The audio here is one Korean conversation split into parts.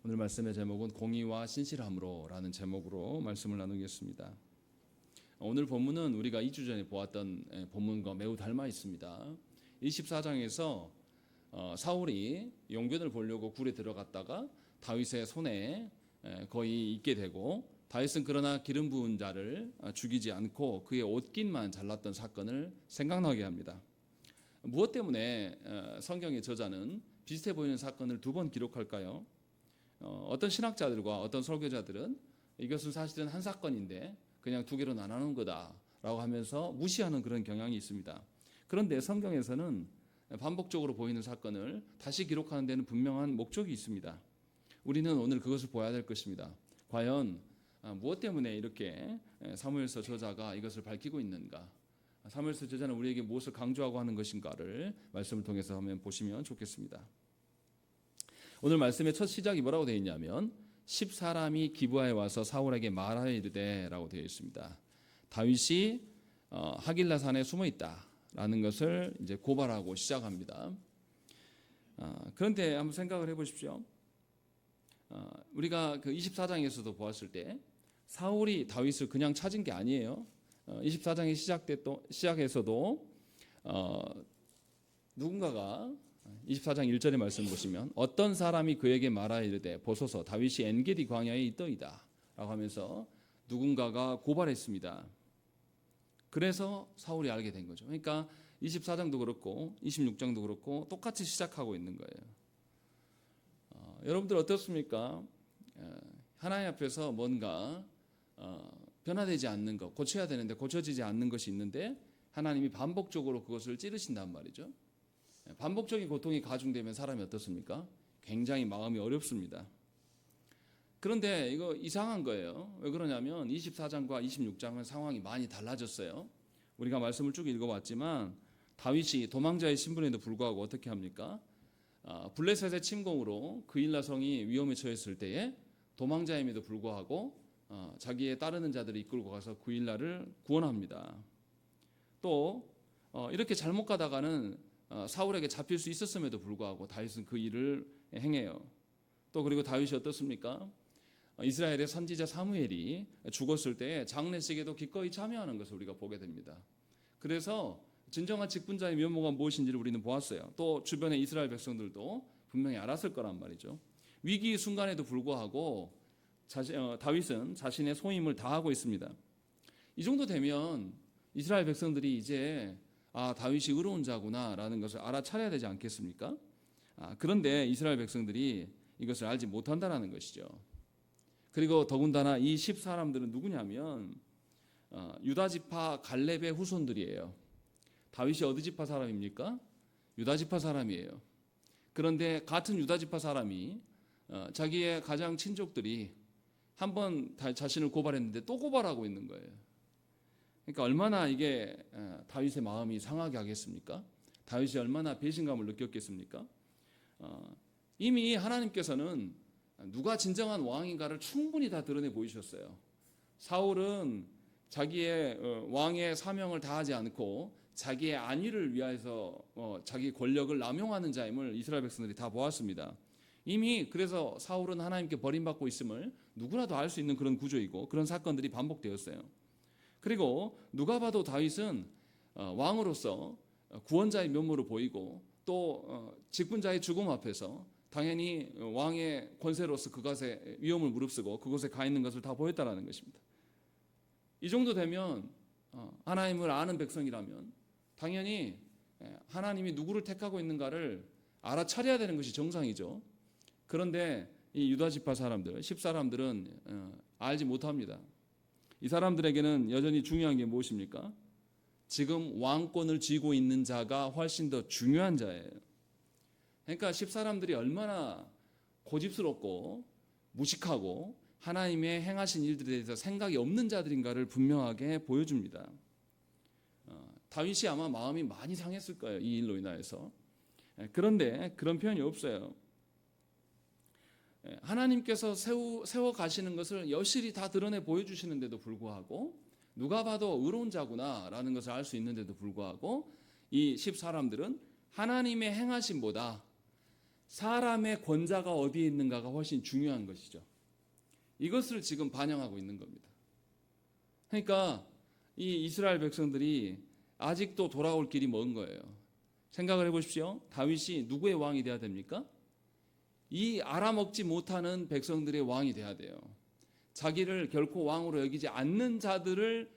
오늘 말씀의 제목은 공의와 신실함으로라는 제목으로 말씀을 나누겠습니다. 오늘 본문은 우리가 2주 전에 보았던 본문과 매우 닮아 있습니다. 24장에서 사울이 용변을 보려고 굴에 들어갔다가 다윗의 손에 거의 있게 되고, 다윗은 그러나 기름 부은 자를 죽이지 않고 그의 옷깃만 잘랐던 사건을 생각나게 합니다. 무엇 때문에 성경의 저자는 비슷해 보이는 사건을 두 번 기록할까요? 어떤 신학자들과 어떤 설교자들은 이것은 사실은 한 사건인데 그냥 두 개로 나누는 거다라고 하면서 무시하는 그런 경향이 있습니다. 그런데 성경에서는 반복적으로 보이는 사건을 다시 기록하는 데는 분명한 목적이 있습니다. 우리는 오늘 그것을 보아야 될 것입니다. 과연 무엇 때문에 이렇게 사무엘서 저자가 이것을 밝히고 있는가? 사무엘서 저자는 우리에게 무엇을 강조하고 하는 것인가를 말씀을 통해서 한번 보시면 좋겠습니다. 오늘 말씀의 첫 시작이 뭐라고 되어 있냐면 10사람이 기브아에 와서 사울에게 말하여 이르되 라고 되어 있습니다. 다윗이 하길라 산에 숨어 있다라는 것을 이제 고발하고 시작합니다. 그런데 한번 생각을 해보십시오. 우리가 그 24장에서도 보았을 때 사울이 다윗을 그냥 찾은 게 아니에요. 24장의 시작에서도 누군가가 24장 1절의 말씀을 보시면 어떤 사람이 그에게 말하여 이르되 보소서 다윗이 엔게디 광야에 있더이다 라고 하면서 누군가가 고발했습니다. 그래서 사울이 알게 된 거죠. 그러니까 24장도 그렇고 26장도 그렇고 똑같이 시작하고 있는 거예요. 여러분들 어떻습니까? 하나님 앞에서 뭔가 변화되지 않는 것, 고쳐야 되는데 고쳐지지 않는 것이 있는데 하나님이 반복적으로 그것을 찌르신단 말이죠. 반복적인 고통이 가중되면 사람이 어떻습니까? 굉장히 마음이 어렵습니다. 그런데 이거 이상한 거예요. 왜 그러냐면 24장과 26장은 상황이 많이 달라졌어요. 우리가 말씀을 쭉 읽어봤지만 다윗이 도망자의 신분에도 불구하고 어떻게 합니까? 블레셋의 침공으로 그일라 성이 위험에 처했을 때에 도망자임에도 불구하고 자기의 따르는 자들을 이끌고 가서 그일라를 구원합니다. 또 이렇게 잘못 가다가는 사울에게 잡힐 수 있었음에도 불구하고 다윗은 그 일을 행해요. 또 그리고 다윗이 어떻습니까? 이스라엘의 선지자 사무엘이 죽었을 때 장례식에도 기꺼이 참여하는 것을 우리가 보게 됩니다. 그래서 진정한 직분자의 면모가 무엇인지를 우리는 보았어요. 또 주변의 이스라엘 백성들도 분명히 알았을 거란 말이죠. 위기 순간에도 불구하고 다윗은 자신의 소임을 다하고 있습니다. 이 정도 되면 이스라엘 백성들이 이제 다윗이 의로운 자구나라는 것을 알아차려야 되지 않겠습니까? 그런데 이스라엘 백성들이 이것을 알지 못한다는 것이죠. 그리고 더군다나 이 10사람들은 누구냐면 유다지파 갈렙의 후손들이에요. 다윗이 어디 지파 사람입니까? 유다지파 사람이에요. 그런데 같은 유다지파 사람이 자기의 가장 친족들이 한번 자신을 고발했는데 또 고발하고 있는 거예요. 그러니까 얼마나 이게 다윗의 마음이 상하게 하겠습니까? 다윗이 얼마나 배신감을 느꼈겠습니까? 이미 하나님께서는 누가 진정한 왕인가를 충분히 다 드러내 보이셨어요. 사울은 자기의 왕의 사명을 다하지 않고 자기의 안위를 위해서 자기 권력을 남용하는 자임을 이스라엘 백성들이 다 보았습니다. 이미 그래서 사울은 하나님께 버림받고 있음을 누구라도 알 수 있는 그런 구조이고 그런 사건들이 반복되었어요. 그리고 누가 봐도 다윗은 왕으로서 구원자의 면모를 보이고 또 직분자의 죽음 앞에서 당연히 왕의 권세로서 그것에 위험을 무릅쓰고 그곳에 가 있는 것을 다 보였다는 것입니다. 이 정도 되면 하나님을 아는 백성이라면 당연히 하나님이 누구를 택하고 있는가를 알아차려야 되는 것이 정상이죠. 그런데 이 유다지파 사람들, 10사람들은 알지 못합니다. 이 사람들에게는 여전히 중요한 게 무엇입니까? 지금 왕권을 쥐고 있는 자가 훨씬 더 중요한 자예요. 그러니까 10사람들이 얼마나 고집스럽고 무식하고 하나님의 행하신 일들에 대해서 생각이 없는 자들인가를 분명하게 보여줍니다. 다윗이 아마 마음이 많이 상했을 거예요. 이 일로 인하여서. 그런데 그런 표현이 없어요. 하나님께서 세워 가시는 것을 여실히 다 드러내 보여주시는데도 불구하고 누가 봐도 의로운 자구나라는 것을 알 수 있는데도 불구하고 이 10사람들은 하나님의 행하심보다 사람의 권자가 어디에 있는가가 훨씬 중요한 것이죠. 이것을 지금 반영하고 있는 겁니다. 그러니까 이 이스라엘 백성들이 아직도 돌아올 길이 먼 거예요. 생각을 해보십시오. 다윗이 누구의 왕이 돼야 됩니까? 이 알아먹지 못하는 백성들의 왕이 돼야 돼요. 자기를 결코 왕으로 여기지 않는 자들을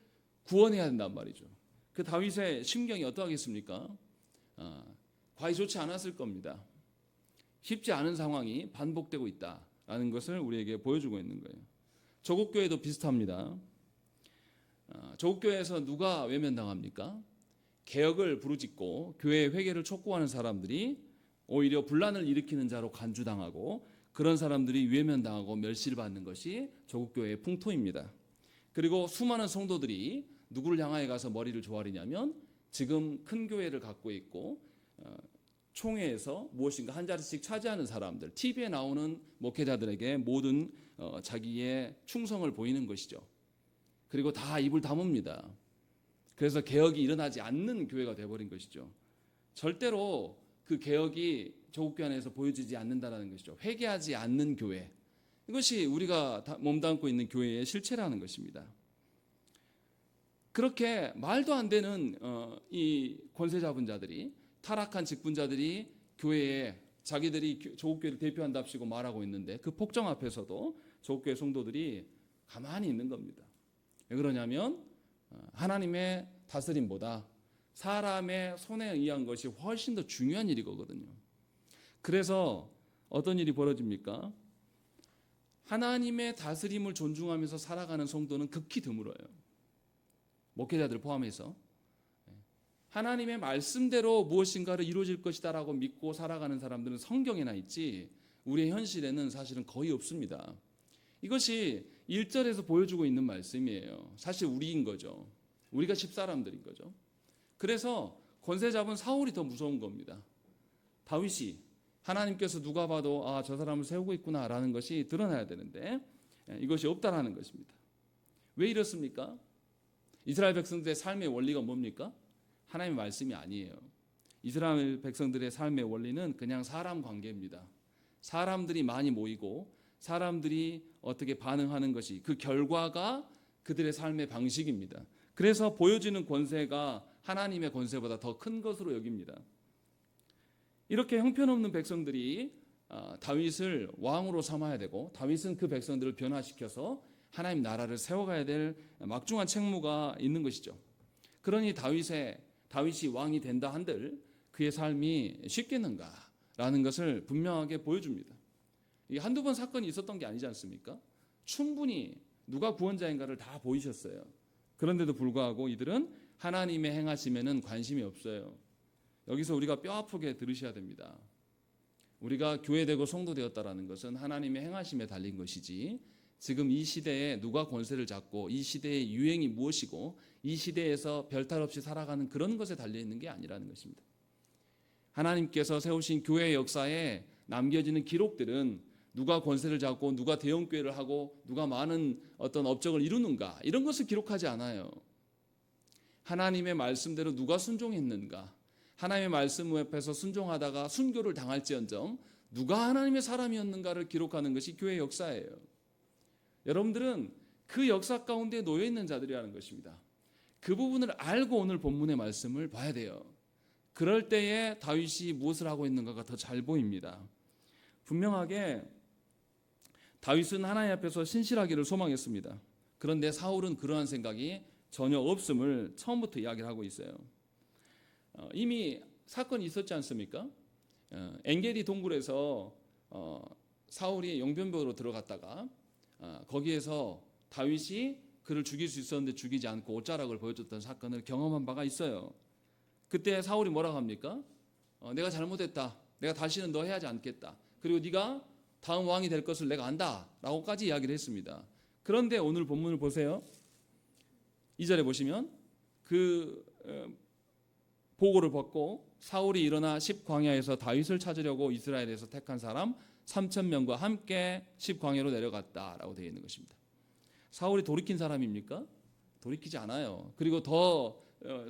구원해야 된단 말이죠. 그 다윗의 심경이 어떠하겠습니까? 과히 좋지 않았을 겁니다. 쉽지 않은 상황이 반복되고 있다라는 것을 우리에게 보여주고 있는 거예요. 조국 교회도 비슷합니다. 조국 교회에서 누가 외면당합니까? 개혁을 부르짖고 교회 회개를 촉구하는 사람들이 오히려 분란을 일으키는 자로 간주당하고 그런 사람들이 외면당하고 멸시를 받는 것이 조국 교회의 풍토입니다. 그리고 수많은 성도들이 누구를 향하여 가서 머리를 조아리냐면 지금 큰 교회를 갖고 있고 총회에서 무엇인가 한 자리씩 차지하는 사람들, TV에 나오는 목회자들에게 모든 자기의 충성을 보이는 것이죠. 그리고 다 입을 다뭅니다. 그래서 개혁이 일어나지 않는 교회가 되어버린 것이죠. 절대로 그 개혁이 조국교회 안에서 보여지지 않는다는 것이죠. 회개하지 않는 교회. 이것이 우리가 몸담고 있는 교회의 실체라는 것입니다. 그렇게 말도 안 되는 이 권세 잡은 자들이, 타락한 직분자들이 교회에 자기들이 조국교회를 대표한답시고 말하고 있는데 그 폭정 앞에서도 조국교회 성도들이 가만히 있는 겁니다. 왜 그러냐면 하나님의 다스림보다 사람의 손에 의한 것이 훨씬 더 중요한 일이거든요. 그래서 어떤 일이 벌어집니까? 하나님의 다스림을 존중하면서 살아가는 성도는 극히 드물어요. 목회자들 포함해서 하나님의 말씀대로 무엇인가를 이루어질 것이다라고 믿고 살아가는 사람들은 성경에나 있지 우리의 현실에는 사실은 거의 없습니다. 이것이 1절에서 보여주고 있는 말씀이에요. 사실 우리인 거죠. 우리가 집사람들인 거죠. 그래서 권세 잡은 사울이 더 무서운 겁니다. 다윗이 하나님께서 누가 봐도 저 사람을 세우고 있구나라는 것이 드러나야 되는데 이것이 없다라는 것입니다. 왜 이렇습니까? 이스라엘 백성들의 삶의 원리가 뭡니까? 하나님의 말씀이 아니에요. 이스라엘 백성들의 삶의 원리는 그냥 사람 관계입니다. 사람들이 많이 모이고 사람들이 어떻게 반응하는 것이 그 결과가 그들의 삶의 방식입니다. 그래서 보여지는 권세가 하나님의 권세보다 더 큰 것으로 여깁니다. 이렇게 형편없는 백성들이 다윗을 왕으로 삼아야 되고 다윗은 그 백성들을 변화시켜서 하나님 나라를 세워가야 될 막중한 책무가 있는 것이죠. 그러니 다윗이 왕이 된다 한들 그의 삶이 쉽겠는가라는 것을 분명하게 보여줍니다. 이게 한두 번 사건이 있었던 게 아니지 않습니까? 충분히 누가 구원자인가를 다 보이셨어요. 그런데도 불구하고 이들은 하나님의 행하심에는 관심이 없어요. 여기서 우리가 뼈아프게 들으셔야 됩니다. 우리가 교회되고 성도되었다라는 것은 하나님의 행하심에 달린 것이지 지금 이 시대에 누가 권세를 잡고 이 시대의 유행이 무엇이고 이 시대에서 별탈 없이 살아가는 그런 것에 달려있는 게 아니라는 것입니다. 하나님께서 세우신 교회의 역사에 남겨지는 기록들은 누가 권세를 잡고 누가 대형교회를 하고 누가 많은 어떤 업적을 이루는가 이런 것을 기록하지 않아요. 하나님의 말씀대로 누가 순종했는가, 하나님의 말씀 앞에서 순종하다가 순교를 당할지언정 누가 하나님의 사람이었는가를 기록하는 것이 교회의 역사예요. 여러분들은 그 역사 가운데 놓여 있는 자들이라는 것입니다. 그 부분을 알고 오늘 본문의 말씀을 봐야 돼요. 그럴 때에 다윗이 무엇을 하고 있는가가 더 잘 보입니다. 분명하게 다윗은 하나님 앞에서 신실하기를 소망했습니다. 그런데 사울은 그러한 생각이 전혀 없음을 처음부터 이야기를 하고 있어요. 이미 사건이 있었지 않습니까? 엔게디 동굴에서 사울이 용변벽으로 들어갔다가 거기에서 다윗이 그를 죽일 수 있었는데 죽이지 않고 옷자락을 보여줬던 사건을 경험한 바가 있어요. 그때 사울이 뭐라고 합니까? 내가 잘못했다. 내가 다시는 너 해하지 않겠다. 그리고 네가 다음 왕이 될 것을 내가 안다 라고까지 이야기를 했습니다. 그런데 오늘 본문을 보세요. 2절에 보시면 그 보고를 받고 사울이 일어나 십광야에서 다윗을 찾으려고 이스라엘에서 택한 사람 3,000명과 함께 십광야로 내려갔다라고 되어 있는 것입니다. 사울이 돌이킨 사람입니까? 돌이키지 않아요. 그리고 더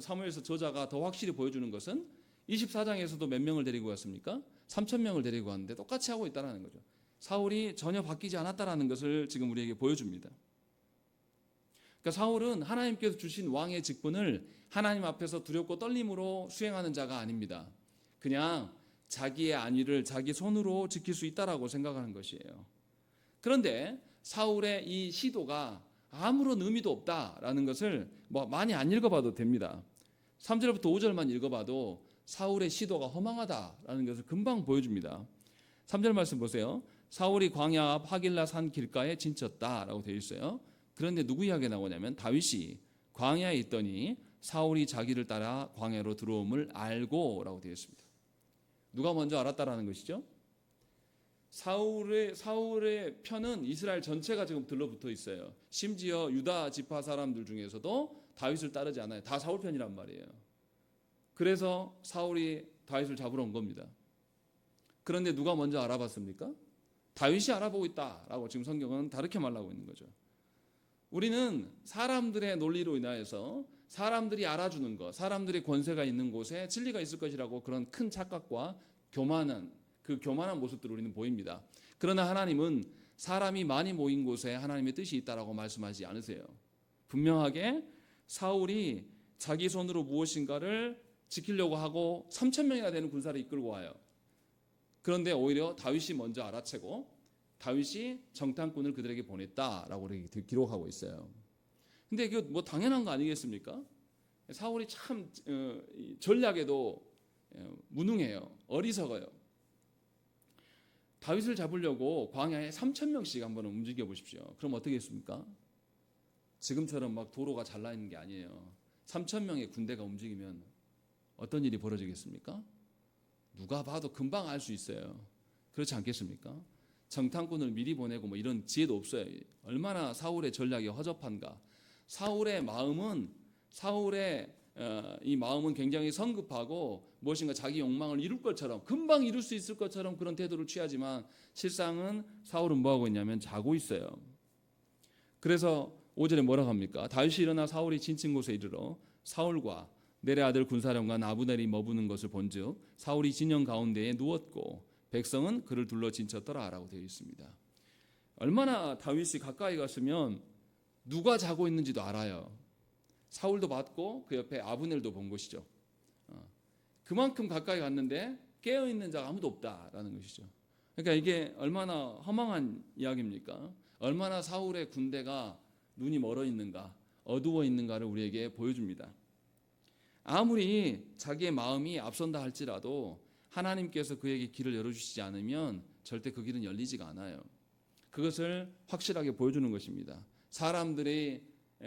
사무엘서 저자가 더 확실히 보여주는 것은 24장에서도 몇 명을 데리고 갔습니까? 3,000명을 데리고 갔는데 똑같이 하고 있다는 거죠. 사울이 전혀 바뀌지 않았다는 것을 지금 우리에게 보여줍니다. 그러니까 사울은 하나님께서 주신 왕의 직분을 하나님 앞에서 두렵고 떨림으로 수행하는 자가 아닙니다. 그냥 자기의 안위를 자기 손으로 지킬 수 있다라고 생각하는 것이에요. 그런데 사울의 이 시도가 아무런 의미도 없다라는 것을 많이 안 읽어봐도 됩니다. 3절부터 5절만 읽어봐도 사울의 시도가 허망하다라는 것을 금방 보여줍니다. 3절 말씀 보세요. 사울이 광야 앞 하길라 산 길가에 진쳤다라고 되어 있어요. 그런데 누구 이야기가 나오냐면 다윗이 광야에 있더니 사울이 자기를 따라 광야로 들어옴을 알고라고 되어 있습니다. 누가 먼저 알았다라는 것이죠? 사울의 편은 이스라엘 전체가 지금 들러붙어 있어요. 심지어 유다 지파 사람들 중에서도 다윗을 따르지 않아요. 다 사울 편이란 말이에요. 그래서 사울이 다윗을 잡으러 온 겁니다. 그런데 누가 먼저 알아봤습니까? 다윗이 알아보고 있다라고 지금 성경은 다르게 말하고 있는 거죠. 우리는 사람들의 논리로 인하여서 사람들이 알아주는 것, 사람들의 권세가 있는 곳에 진리가 있을 것이라고 그런 큰 착각과 교만한 모습들을 우리는 보입니다. 그러나 하나님은 사람이 많이 모인 곳에 하나님의 뜻이 있다라고 말씀하지 않으세요. 분명하게 사울이 자기 손으로 무엇인가를 지키려고 하고 3,000명이나 되는 군사를 이끌고 와요. 그런데 오히려 다윗이 먼저 알아채고 다윗이 정탐꾼을 그들에게 보냈다라고 기록하고 있어요. 근데 이거 당연한 거 아니겠습니까? 사울이 참 전략에도 무능해요. 어리석어요. 다윗을 잡으려고 광야에 3,000명씩 한번 움직여 보십시오. 그럼 어떻게 했습니까? 지금처럼 도로가 잘라 있는 게 아니에요. 3,000명의 군대가 움직이면 어떤 일이 벌어지겠습니까? 누가 봐도 금방 알 수 있어요. 그렇지 않겠습니까? 정탐꾼을 미리 보내고 이런 지혜도 없어요. 얼마나 사울의 전략이 허접한가. 사울의 마음은 굉장히 성급하고 무엇인가 자기 욕망을 이룰 것처럼 금방 이룰 수 있을 것처럼 그런 태도를 취하지만 실상은 사울은 뭐하고 있냐면 자고 있어요. 그래서 5절에 뭐라고 합니까? 다윗이 일어나 사울이 진친 곳에 이르러 사울과 넬의 아들 군사령관 아브넬이 머무는 것을 본즉 사울이 진영 가운데에 누웠고 백성은 그를 둘러 진쳤더라라고 되어 있습니다. 얼마나 다윗이 가까이 갔으면 누가 자고 있는지도 알아요. 사울도 봤고 그 옆에 아브넬도 본 것이죠. 그만큼 가까이 갔는데 깨어있는 자가 아무도 없다라는 것이죠. 그러니까 이게 얼마나 허망한 이야기입니까? 얼마나 사울의 군대가 눈이 멀어 있는가, 어두워 있는가를 우리에게 보여줍니다. 아무리 자기의 마음이 앞선다 할지라도 하나님께서 그에게 길을 열어주시지 않으면 절대 그 길은 열리지가 않아요. 그것을 확실하게 보여주는 것입니다. 사람들이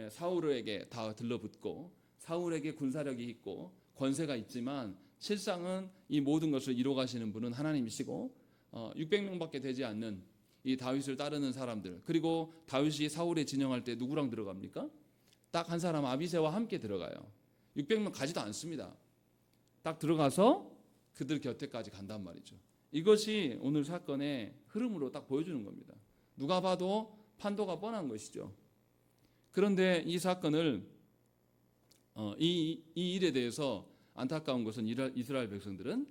사울에게 다 들러붙고 사울에게 군사력이 있고 권세가 있지만 실상은 이 모든 것을 이루어가시는 분은 하나님이시고 600명밖에 되지 않는 이 다윗을 따르는 사람들, 그리고 다윗이 사울에 진영할 때 누구랑 들어갑니까? 딱 한 사람 아비새와 함께 들어가요. 600명 가지도 않습니다. 딱 들어가서 그들 곁에까지 간단 말이죠. 이것이 오늘 사건의 흐름으로 딱 보여주는 겁니다. 누가 봐도 판도가 뻔한 것이죠. 그런데 이 사건을 이 일에 대해서 안타까운 것은 이스라엘 백성들은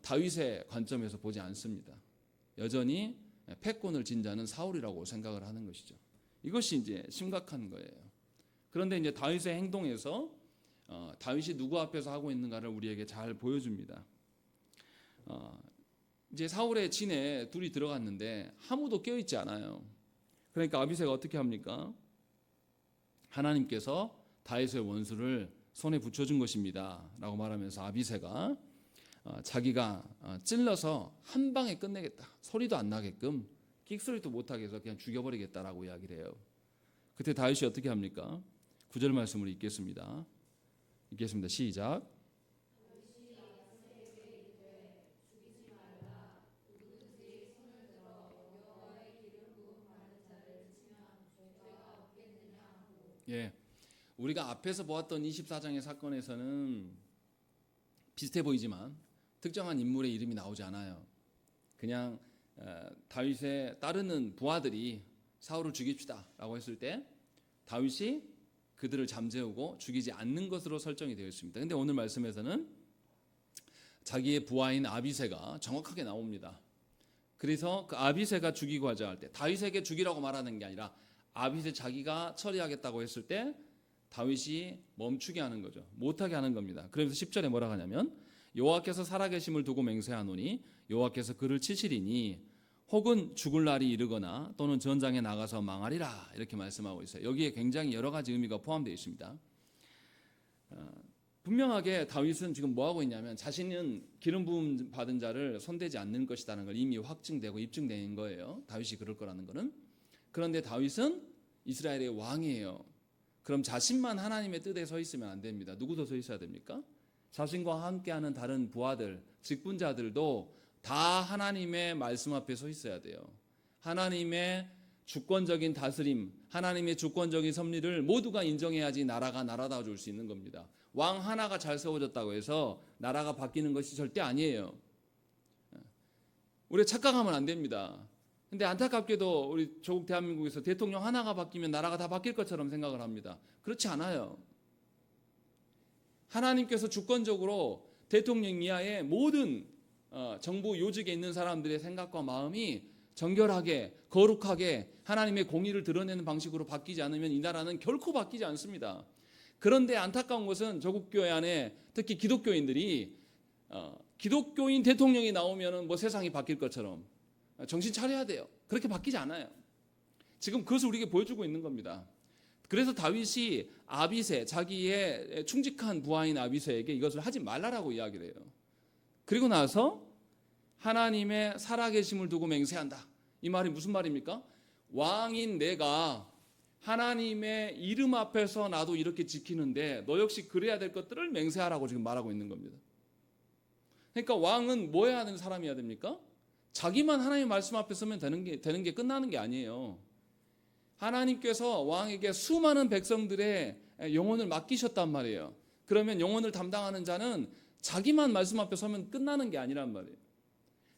다윗의 관점에서 보지 않습니다. 여전히 패권을 진 자는 사울이라고 생각을 하는 것이죠. 이것이 이제 심각한 거예요. 그런데 이제 다윗의 행동에서 다윗이 누구 앞에서 하고 있는가를 우리에게 잘 보여줍니다. 이제 사울의 진에 둘이 들어갔는데 아무도 깨어있지 않아요. 그러니까 아비새가 어떻게 합니까? 하나님께서 다윗의 원수를 손에 붙여준 것입니다 라고 말하면서 아비새가 자기가 찔러서 한 방에 끝내겠다, 소리도 안 나게끔 끽소리도 못하게 해서 그냥 죽여버리겠다라고 이야기를 해요. 그때 다윗이 어떻게 합니까? 9절 말씀을 읽겠습니다. 시작. 예, 우리가 앞에서 보았던 24장의 사건에서는 비슷해 보이지만 특정한 인물의 이름이 나오지 않아요. 그냥 다윗의 따르는 부하들이 사울을 죽입시다 라고 했을 때 다윗이 그들을 잠재우고 죽이지 않는 것으로 설정이 되어 있습니다. 그런데 오늘 말씀에서는 자기의 부하인 아비새가 정확하게 나옵니다. 그래서 그 아비새가 죽이고 하자 할 때 다윗에게 죽이라고 말하는 게 아니라 아비새 자기가 처리하겠다고 했을 때 다윗이 멈추게 하는 거죠. 못하게 하는 겁니다. 그러면서 10절에 뭐라고 하냐면 여호와께서 살아계심을 두고 맹세하노니 여호와께서 그를 치시리니 혹은 죽을 날이 이르거나 또는 전장에 나가서 망하리라 이렇게 말씀하고 있어요. 여기에 굉장히 여러 가지 의미가 포함되어 있습니다. 분명하게 다윗은 지금 뭐하고 있냐면 자신은 기름 부음 받은 자를 손대지 않는 것이라는 걸 이미 확증되고 입증된 거예요. 다윗이 그럴 거라는 거는. 그런데 다윗은 이스라엘의 왕이에요. 그럼 자신만 하나님의 뜻에 서 있으면 안 됩니다. 누구도 서 있어야 됩니까? 자신과 함께하는 다른 부하들, 직분자들도 다 하나님의 말씀 앞에 서 있어야 돼요. 하나님의 주권적인 다스림, 하나님의 주권적인 섭리를 모두가 인정해야지 나라가 나라다워질 수 있는 겁니다. 왕 하나가 잘 세워졌다고 해서 나라가 바뀌는 것이 절대 아니에요. 우리가 착각하면 안 됩니다. 근데 안타깝게도 우리 조국 대한민국에서 대통령 하나가 바뀌면 나라가 다 바뀔 것처럼 생각을 합니다. 그렇지 않아요. 하나님께서 주권적으로 대통령 이하의 모든 정부 요직에 있는 사람들의 생각과 마음이 정결하게 거룩하게 하나님의 공의를 드러내는 방식으로 바뀌지 않으면 이 나라는 결코 바뀌지 않습니다. 그런데 안타까운 것은 조국 교회 안에 특히 기독교인들이 기독교인 대통령이 나오면 뭐 세상이 바뀔 것처럼 정신 차려야 돼요. 그렇게 바뀌지 않아요. 지금 그것을 우리에게 보여주고 있는 겁니다. 그래서 다윗이 아비새, 자기의 충직한 부하인 아비새에게 이것을 하지 말라라고 이야기를 해요. 그리고 나서 하나님의 살아계심을 두고 맹세한다. 이 말이 무슨 말입니까? 왕인 내가 하나님의 이름 앞에서 나도 이렇게 지키는데 너 역시 그래야 될 것들을 맹세하라고 지금 말하고 있는 겁니다. 그러니까 왕은 뭐 해야 하는 사람이어야 됩니까? 자기만 하나님의 말씀 앞에 서면 되는 게 끝나는 게 아니에요. 하나님께서 왕에게 수많은 백성들의 영혼을 맡기셨단 말이에요. 그러면 영혼을 담당하는 자는 자기만 말씀 앞에 서면 끝나는 게 아니란 말이에요.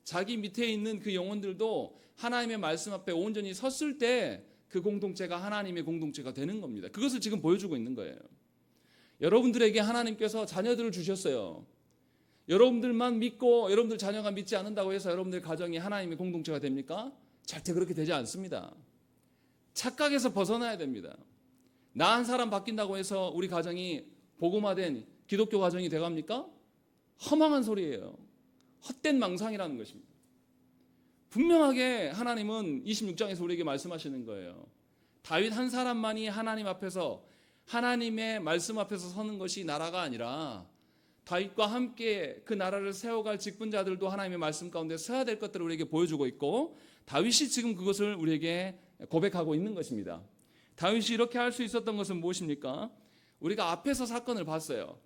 자기 밑에 있는 그 영혼들도 하나님의 말씀 앞에 온전히 섰을 때 그 공동체가 하나님의 공동체가 되는 겁니다. 그것을 지금 보여주고 있는 거예요. 여러분들에게 하나님께서 자녀들을 주셨어요. 여러분들만 믿고 여러분들 자녀가 믿지 않는다고 해서 여러분들 가정이 하나님의 공동체가 됩니까? 절대 그렇게 되지 않습니다. 착각에서 벗어나야 됩니다. 나 한 사람 바뀐다고 해서 우리 가정이 복음화된 기독교 가정이 돼갑니까? 허망한 소리예요. 헛된 망상이라는 것입니다. 분명하게 하나님은 26장에서 우리에게 말씀하시는 거예요. 다윗 한 사람만이 하나님 앞에서 하나님의 말씀 앞에서 서는 것이 나라가 아니라 다윗과 함께 그 나라를 세워갈 직분자들도 하나님의 말씀 가운데 서야 될 것들을 우리에게 보여주고 있고 다윗이 지금 그것을 우리에게 고백하고 있는 것입니다. 다윗이 이렇게 할 수 있었던 것은 무엇입니까? 우리가 앞에서 사건을 봤어요.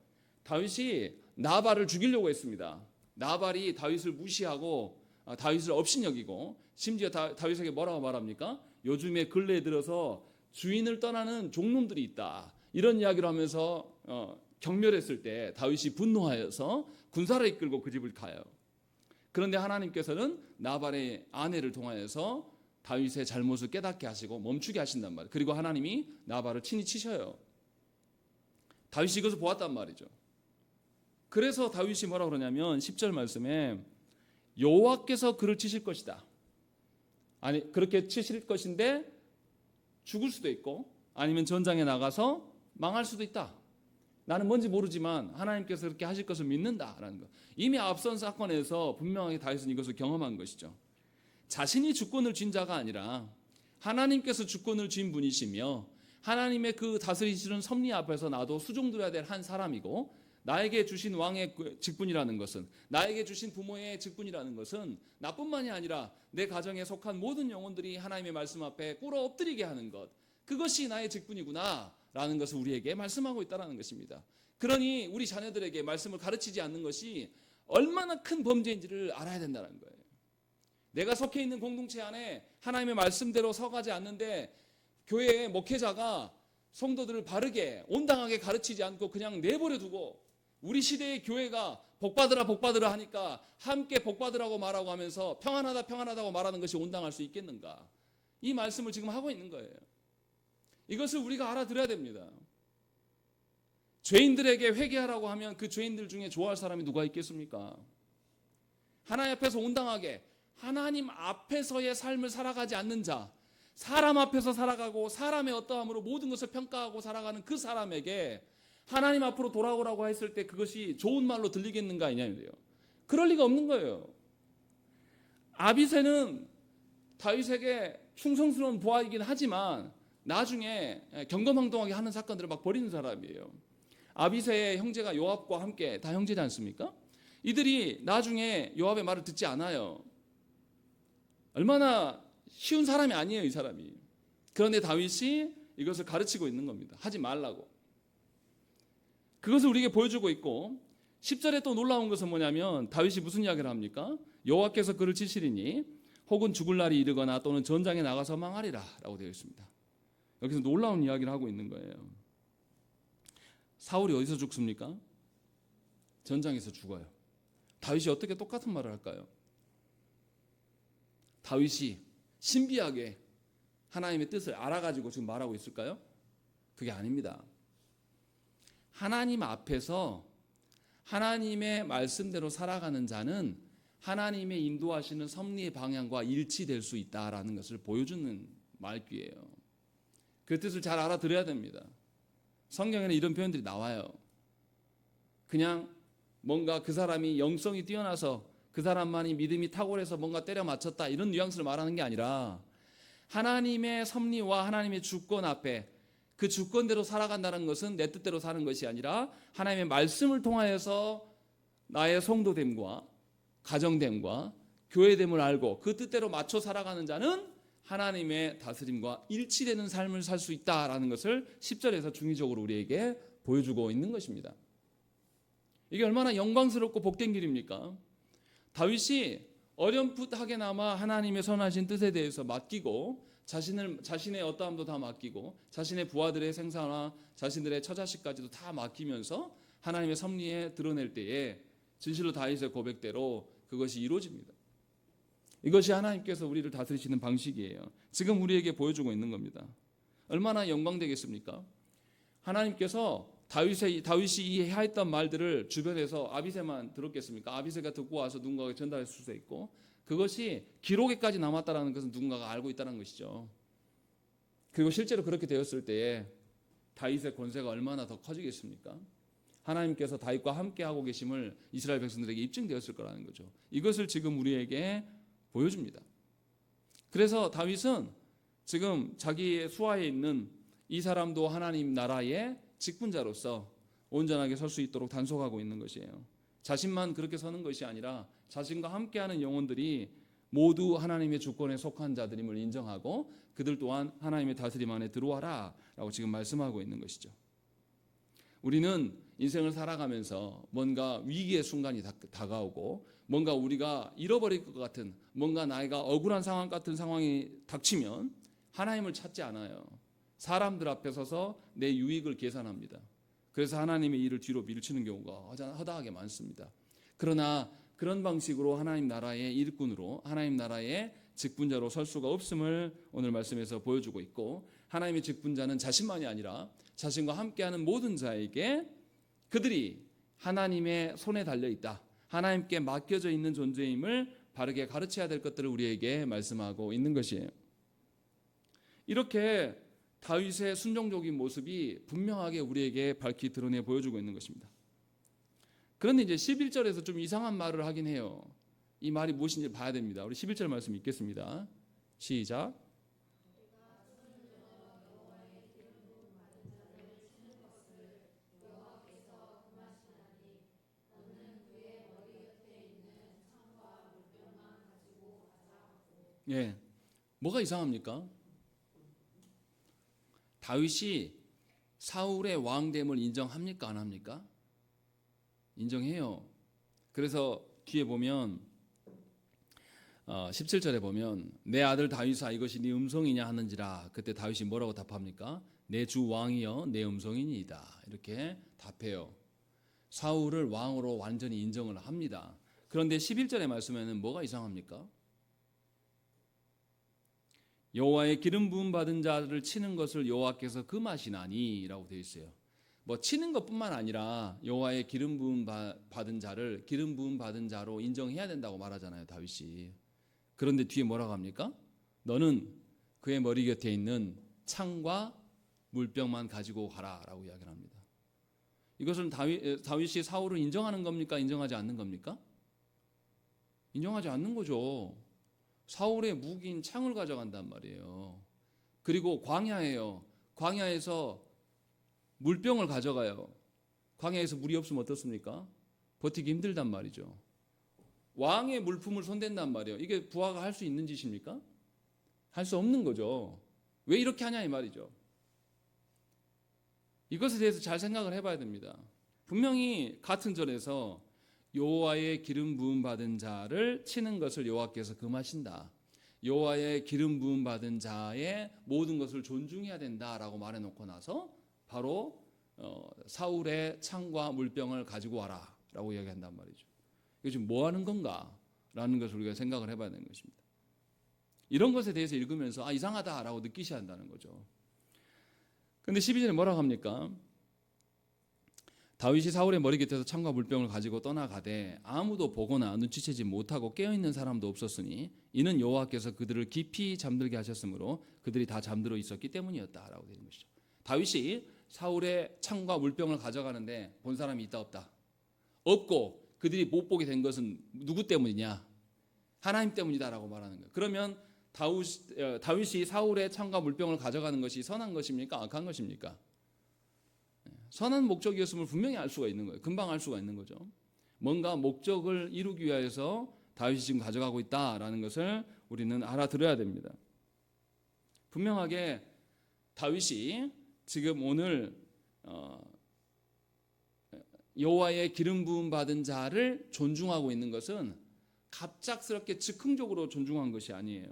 다윗이 나발을 죽이려고 했습니다. 나발이 다윗을 무시하고 다윗을 업신여기고 심지어 다윗에게 뭐라고 말합니까? 요즘에 근래에 들어서 주인을 떠나는 종놈들이 있다. 이런 이야기를 하면서 경멸했을 때 다윗이 분노하여서 군사를 이끌고 그 집을 가요. 그런데 하나님께서는 나발의 아내를 통하여서 다윗의 잘못을 깨닫게 하시고 멈추게 하신단 말이에요. 그리고 하나님이 나발을 친히 치셔요. 다윗이 이것을 보았단 말이죠. 그래서 다윗이 뭐라고 그러냐면 10절 말씀에 여호와께서 그를 치실 것이다. 아니 그렇게 치실 것인데 죽을 수도 있고 아니면 전장에 나가서 망할 수도 있다. 나는 뭔지 모르지만 하나님께서 그렇게 하실 것을 믿는다라는 것. 이미 앞선 사건에서 분명하게 다윗은 이것을 경험한 것이죠. 자신이 주권을 쥔 자가 아니라 하나님께서 주권을 쥔 분이시며 하나님의 그 다스리시는 섭리 앞에서 나도 수종들어야 될 한 사람이고 나에게 주신 왕의 직분이라는 것은 나에게 주신 부모의 직분이라는 것은 나뿐만이 아니라 내 가정에 속한 모든 영혼들이 하나님의 말씀 앞에 꿇어 엎드리게 하는 것 그것이 나의 직분이구나 라는 것을 우리에게 말씀하고 있다는 것입니다. 그러니 우리 자녀들에게 말씀을 가르치지 않는 것이 얼마나 큰 범죄인지를 알아야 된다는 거예요. 내가 속해 있는 공동체 안에 하나님의 말씀대로 서가지 않는데 교회의 목회자가 성도들을 바르게 온당하게 가르치지 않고 그냥 내버려 두고 우리 시대의 교회가 복받으라 하니까 함께 복받으라고 말하고 하면서 평안하다고 말하는 것이 온당할 수 있겠는가? 이 말씀을 지금 하고 있는 거예요. 이것을 우리가 알아들어야 됩니다. 죄인들에게 회개하라고 하면 그 죄인들 중에 좋아할 사람이 누가 있겠습니까? 하나님 앞에서 온당하게 하나님 앞에서의 삶을 살아가지 않는 자, 사람 앞에서 살아가고 사람의 어떠함으로 모든 것을 평가하고 살아가는 그 사람에게 하나님 앞으로 돌아오라고 했을 때 그것이 좋은 말로 들리겠는가 아니냐는데요. 그럴 리가 없는 거예요. 아비새는 다윗에게 충성스러운 부하이긴 하지만 나중에 경거망동하게 하는 사건들을 막 벌이는 사람이에요. 아비새의 형제가 요압과 함께 다 형제지 않습니까? 이들이 나중에 요압의 말을 듣지 않아요. 얼마나 쉬운 사람이 아니에요, 이 사람이. 그런데 다윗이 이것을 가르치고 있는 겁니다. 하지 말라고. 그것을 우리에게 보여주고 있고 10절에 또 놀라운 것은 뭐냐면 다윗이 무슨 이야기를 합니까? 여호와께서 그를 치시리니 혹은 죽을 날이 이르거나 또는 전장에 나가서 망하리라 라고 되어 있습니다. 여기서 놀라운 이야기를 하고 있는 거예요. 사울이 어디서 죽습니까? 전장에서 죽어요. 다윗이 어떻게 똑같은 말을 할까요? 다윗이 신비하게 하나님의 뜻을 알아가지고 지금 말하고 있을까요? 그게 아닙니다. 하나님 앞에서 하나님의 말씀대로 살아가는 자는 하나님의 인도하시는 섭리의 방향과 일치될 수 있다라는 것을 보여주는 말귀예요. 그 뜻을 잘 알아들어야 됩니다. 성경에는 이런 표현들이 나와요. 그냥 뭔가 그 사람이 영성이 뛰어나서 그 사람만이 믿음이 탁월해서 뭔가 때려 맞췄다 이런 뉘앙스를 말하는 게 아니라 하나님의 섭리와 하나님의 주권 앞에 그 주권대로 살아간다는 것은 내 뜻대로 사는 것이 아니라 하나님의 말씀을 통하여서 나의 성도됨과 가정됨과 교회됨을 알고 그 뜻대로 맞춰 살아가는 자는 하나님의 다스림과 일치되는 삶을 살 수 있다라는 것을 10절에서 중의적으로 우리에게 보여주고 있는 것입니다. 이게 얼마나 영광스럽고 복된 길입니까? 다윗이 어렴풋하게나마 하나님의 선하신 뜻에 대해서 맡기고 자신의 어떠함도 다 맡기고 자신의 부하들의 생사나 자신들의 처자식까지도 다 맡기면서 하나님의 섭리에 드러낼 때에 진실로 다윗의 고백대로 그것이 이루어집니다. 이것이 하나님께서 우리를 다스리시는 방식이에요. 지금 우리에게 보여주고 있는 겁니다. 얼마나 영광되겠습니까? 하나님께서 다윗이 했던 말들을 주변에서 아비새만 들었겠습니까? 아비새가 듣고 와서 누군가가 전달했을 수도 있고 그것이 기록에까지 남았다는 것은 누군가가 알고 있다는 것이죠. 그리고 실제로 그렇게 되었을 때에 다윗의 권세가 얼마나 더 커지겠습니까? 하나님께서 다윗과 함께하고 계심을 이스라엘 백성들에게 입증되었을 거라는 거죠. 이것을 지금 우리에게 보여줍니다. 그래서 다윗은 지금 자기의 수하에 있는 이 사람도 하나님 나라의 직분자로서 온전하게 설 수 있도록 단속하고 있는 것이에요. 자신만 그렇게 서는 것이 아니라 자신과 함께하는 영혼들이 모두 하나님의 주권에 속한 자들임을 인정하고 그들 또한 하나님의 다스림 안에 들어와라 라고 지금 말씀하고 있는 것이죠. 우리는 인생을 살아가면서 뭔가 위기의 순간이 다가오고 뭔가 우리가 잃어버릴 것 같은 뭔가 나이가 억울한 상황 같은 상황이 닥치면 하나님을 찾지 않아요. 사람들 앞에 서서 내 유익을 계산합니다. 그래서 하나님의 일을 뒤로 밀치는 경우가 허다하게 많습니다. 그러나 그런 방식으로 하나님 나라의 일꾼으로 하나님 나라의 직분자로 설 수가 없음을 오늘 말씀에서 보여주고 있고 하나님의 직분자는 자신만이 아니라 자신과 함께하는 모든 자에게 그들이 하나님의 손에 달려있다. 하나님께 맡겨져 있는 존재임을 바르게 가르쳐야 될 것들을 우리에게 말씀하고 있는 것이에요. 이렇게 다윗의 순종적인 모습이 분명하게 우리에게 밝히 드러내 보여주고 있는 것입니다. 그런데 이제 11절에서 좀 이상한 말을 하긴 해요. 이 말이 무엇인지 봐야 됩니다. 우리 11절 말씀 읽겠습니다. 시작. 예, 뭐가 이상합니까? 다윗이 사울의 왕됨을 인정합니까? 안 합니까? 인정해요. 그래서 뒤에 보면 17절에 보면 내 아들 다윗아 이것이 네 음성이냐 하는지라 그때 다윗이 뭐라고 답합니까? 내 주 왕이여 내 음성이니이다 이렇게 답해요. 사울을 왕으로 완전히 인정을 합니다. 그런데 11절의 말씀에는 뭐가 이상합니까? 여호와의 기름 부음 받은 자를 치는 것을 여호와께서 금하시나니 라고 되어 있어요. 뭐 치는 것뿐만 아니라 여호와의 기름 부음 받은 자를 기름 부음 받은 자로 인정해야 된다고 말하잖아요, 다윗이. 그런데 뒤에 뭐라고 합니까? 너는 그의 머리 곁에 있는 창과 물병만 가지고 가라라고 이야기를 합니다. 이것은 다윗이 사울을 인정하는 겁니까? 인정하지 않는 겁니까? 인정하지 않는 거죠. 사울의 무기인 창을 가져간단 말이에요. 그리고 광야예요. 광야에서 물병을 가져가요. 광야에서 물이 없으면 어떻습니까? 버티기 힘들단 말이죠. 왕의 물품을 손댄단 말이에요. 이게 부하가 할 수 있는 짓입니까? 할 수 없는 거죠. 왜 이렇게 하냐 이 말이죠. 이것에 대해서 잘 생각을 해봐야 됩니다. 분명히 같은 절에서 여호와의 기름 부음 받은 자를 치는 것을 여호와께서 금하신다. 여호와의 기름 부음 받은 자의 모든 것을 존중해야 된다라고 말해놓고 나서 바로 사울의 창과 물병을 가지고 와라라고 이야기한단 말이죠. 이게 지금 뭐 하는 건가라는 것을 우리가 생각을 해봐야 되는 것입니다. 이런 것에 대해서 읽으면서 이상하다라고 느끼셔야 한다는 거죠. 근데 12절에 뭐라고 합니까? 다윗이 사울의 머리 곁에서 창과 물병을 가지고 떠나가되 아무도 보거나 눈치채지 못하고 깨어있는 사람도 없었으니 이는 여호와께서 그들을 깊이 잠들게 하셨으므로 그들이 다 잠들어 있었기 때문이었다라고 되는 것이죠. 다윗이 사울의 창과 물병을 가져가는데 본 사람이 있다 없다? 없고 그들이 못 보게 된 것은 누구 때문이냐? 하나님 때문이다라고 말하는 거예요. 그러면 다윗이 사울의 창과 물병을 가져가는 것이 선한 것입니까? 악한 것입니까? 선한 목적이었음을 분명히 알 수가 있는 거예요. 금방 알 수가 있는 거죠. 뭔가 목적을 이루기 위해서 다윗이 지금 가져가고 있다라는 것을 우리는 알아들어야 됩니다. 분명하게 다윗이 지금 오늘 여호와의 기름 부음 받은 자를 존중하고 있는 것은 갑작스럽게 즉흥적으로 존중한 것이 아니에요.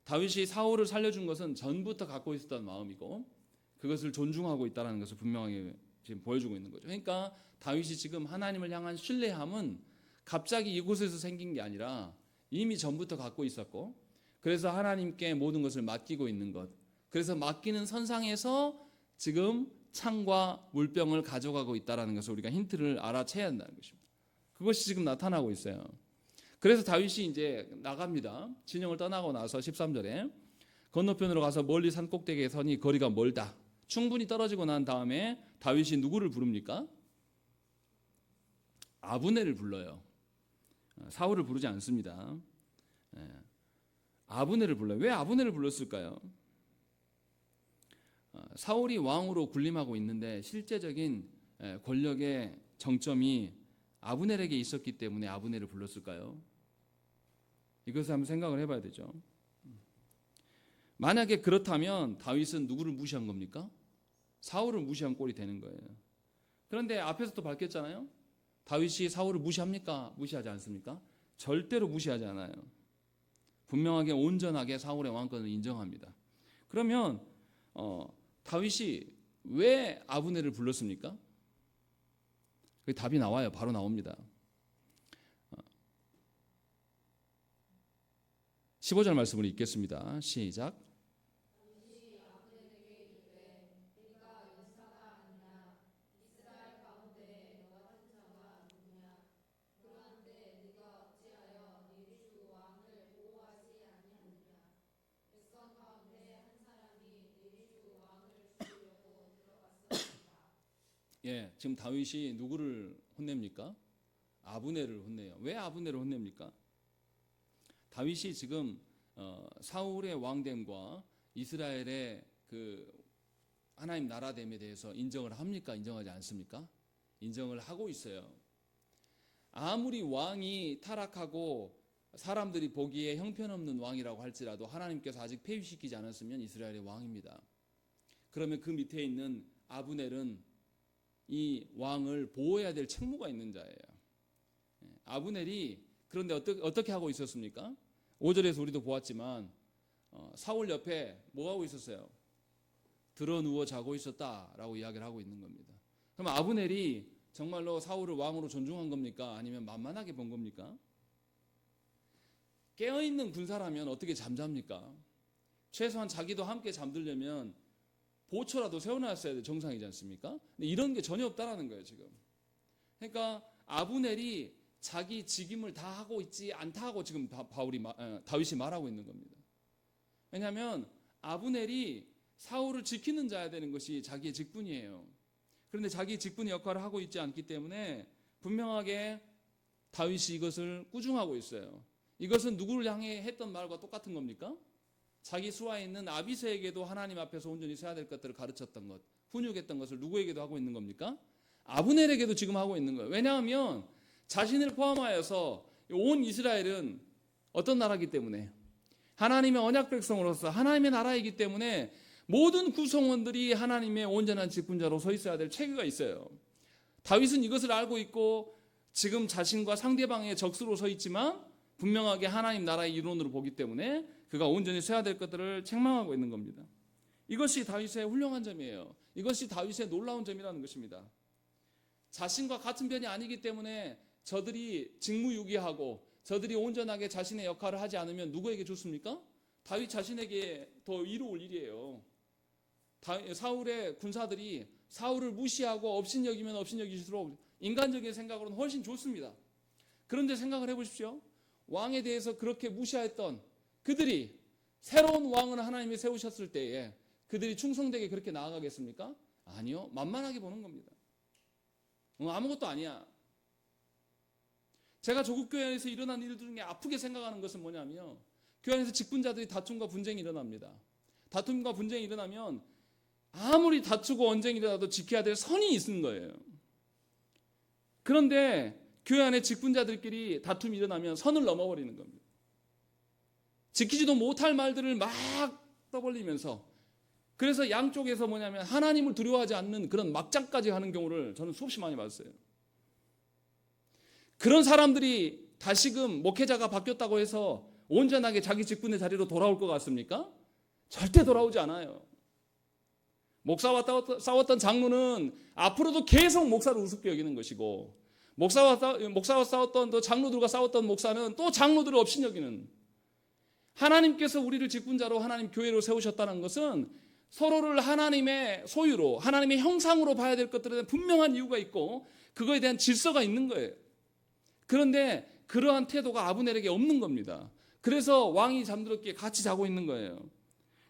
다윗이 사울을 살려준 것은 전부터 갖고 있었던 마음이고 그것을 존중하고 있다는 것을 분명하게 지금 보여주고 있는 거죠. 그러니까 다윗이 지금 하나님을 향한 신뢰함은 갑자기 이곳에서 생긴 게 아니라 이미 전부터 갖고 있었고 그래서 하나님께 모든 것을 맡기고 있는 것. 그래서 맡기는 선상에서 지금 창과 물병을 가져가고 있다는 것을 우리가 힌트를 알아채야 한다는 것입니다. 그것이 지금 나타나고 있어요. 그래서 다윗이 이제 나갑니다. 진영을 떠나고 나서 13절에 건너편으로 가서 멀리 산 꼭대기에 서니 거리가 멀다. 충분히 떨어지고 난 다음에 다윗이 누구를 부릅니까? 아브넬을 불러요. 사울을 부르지 않습니다. 아브넬을 불러요. 왜 아브넬을 불렀을까요? 사울이 왕으로 군림하고 있는데 실제적인 권력의 정점이 아브넬에게 있었기 때문에 아브넬을 불렀을까요? 이것을 한번 생각을 해봐야 되죠. 만약에 그렇다면 다윗은 누구를 무시한 겁니까? 사울을 무시한 꼴이 되는 거예요. 그런데 앞에서도 밝혔잖아요. 다윗이 사울을 무시합니까? 무시하지 않습니까? 절대로 무시하지 않아요. 분명하게 온전하게 사울의 왕권을 인정합니다. 그러면 다윗이 왜 아브넬을 불렀습니까? 그 답이 나와요. 바로 나옵니다. 15절 말씀을 읽겠습니다. 시작. 예, 지금 다윗이 누구를 혼냅니까? 아브넬을 혼내요. 왜 아브넬을 혼냅니까? 다윗이 지금 사울의 왕됨과 이스라엘의 그 하나님 나라됨에 대해서 인정을 합니까? 인정하지 않습니까? 인정을 하고 있어요. 아무리 왕이 타락하고 사람들이 보기에 형편없는 왕이라고 할지라도 하나님께서 아직 폐위시키지 않았으면 이스라엘의 왕입니다. 그러면 그 밑에 있는 아브넬은 이 왕을 보호해야 될 책무가 있는 자예요. 아브넬이 그런데 어떻게 하고 있었습니까? 5절에서 우리도 보았지만 사울 옆에 뭐 하고 있었어요? 들어 누워 자고 있었다라고 이야기를 하고 있는 겁니다. 그럼 아브넬이 정말로 사울을 왕으로 존중한 겁니까? 아니면 만만하게 본 겁니까? 깨어있는 군사라면 어떻게 잠잡니까? 최소한 자기도 함께 잠들려면 보초라도 세워놨어야 될 정상이지 않습니까? 근데 이런 게 전혀 없다라는 거예요 지금. 그러니까 아브넬이 자기 직임을 다 하고 있지 않다고 지금 다윗이 말하고 있는 겁니다. 왜냐하면 아브넬이 사울을 지키는 자야 되는 것이 자기의 직분이에요. 그런데 자기 직분의 역할을 하고 있지 않기 때문에 분명하게 다윗이 이것을 꾸중하고 있어요. 이것은 누구를 향해 했던 말과 똑같은 겁니까? 자기 수하에 있는 아비새에게도 하나님 앞에서 온전히 서야 될 것들을 가르쳤던 것, 훈육했던 것을 누구에게도 하고 있는 겁니까? 아브넬에게도 지금 하고 있는 거예요. 왜냐하면 자신을 포함하여서 온 이스라엘은 어떤 나라이기 때문에, 하나님의 언약 백성으로서 하나님의 나라이기 때문에 모든 구성원들이 하나님의 온전한 직분자로 서 있어야 될 체계가 있어요. 다윗은 이것을 알고 있고 지금 자신과 상대방의 적수로 서 있지만 분명하게 하나님 나라의 일원으로 보기 때문에 그가 온전히 서야 될 것들을 책망하고 있는 겁니다. 이것이 다윗의 훌륭한 점이에요. 이것이 다윗의 놀라운 점이라는 것입니다. 자신과 같은 편이 아니기 때문에 저들이 직무유기하고 저들이 온전하게 자신의 역할을 하지 않으면 누구에게 좋습니까? 다윗 자신에게 더 이로울 일이에요. 사울의 군사들이 사울을 무시하고 업신여기면 업신여기실수록 인간적인 생각으로는 훨씬 좋습니다. 그런데 생각을 해보십시오. 왕에 대해서 그렇게 무시했던 그들이 새로운 왕을 하나님이 세우셨을 때에 그들이 충성되게 그렇게 나아가겠습니까? 아니요. 만만하게 보는 겁니다. 아무것도 아니야. 제가 조국 교회 안에서 일어난 일들 중에 아프게 생각하는 것은 뭐냐면, 교회 안에서 직분자들이 다툼과 분쟁이 일어납니다. 다툼과 분쟁이 일어나면 아무리 다투고 언쟁이 일어나도 지켜야 될 선이 있는 거예요. 그런데 교회 안에 직분자들끼리 다툼이 일어나면 선을 넘어버리는 겁니다. 지키지도 못할 말들을 막 떠벌리면서, 그래서 양쪽에서 뭐냐면 하나님을 두려워하지 않는 그런 막장까지 하는 경우를 저는 수없이 많이 봤어요. 그런 사람들이 다시금 목회자가 바뀌었다고 해서 온전하게 자기 직분의 자리로 돌아올 것 같습니까? 절대 돌아오지 않아요. 목사와 싸웠던 장로는 앞으로도 계속 목사를 우습게 여기는 것이고, 목사와 싸웠던 또 장로들과 싸웠던 목사는 또 장로들을 업신여기는, 하나님께서 우리를 직분자로 하나님 교회로 세우셨다는 것은 서로를 하나님의 소유로, 하나님의 형상으로 봐야 될 것들에 대한 분명한 이유가 있고 그거에 대한 질서가 있는 거예요. 그런데 그러한 태도가 아브넬에게 없는 겁니다. 그래서 왕이 잠들었기에 같이 자고 있는 거예요.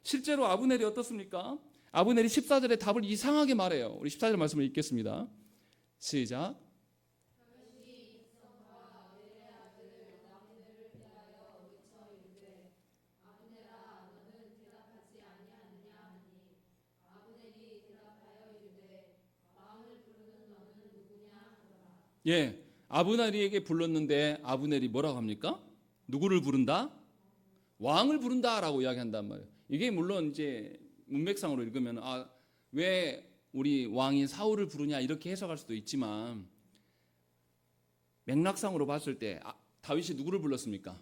실제로 아브넬이 어떻습니까? 아브넬이 14절에 답을 이상하게 말해요. 우리 14절 말씀을 읽겠습니다. 시작. 예, 아브넬에게 불렀는데 아브넬이 뭐라고 합니까? 누구를 부른다? 왕을 부른다라고 이야기한단 말이에요. 이게 물론 이제 문맥상으로 읽으면 왜 우리 왕이 사울을 부르냐 이렇게 해석할 수도 있지만, 맥락상으로 봤을 때 다윗이 누구를 불렀습니까?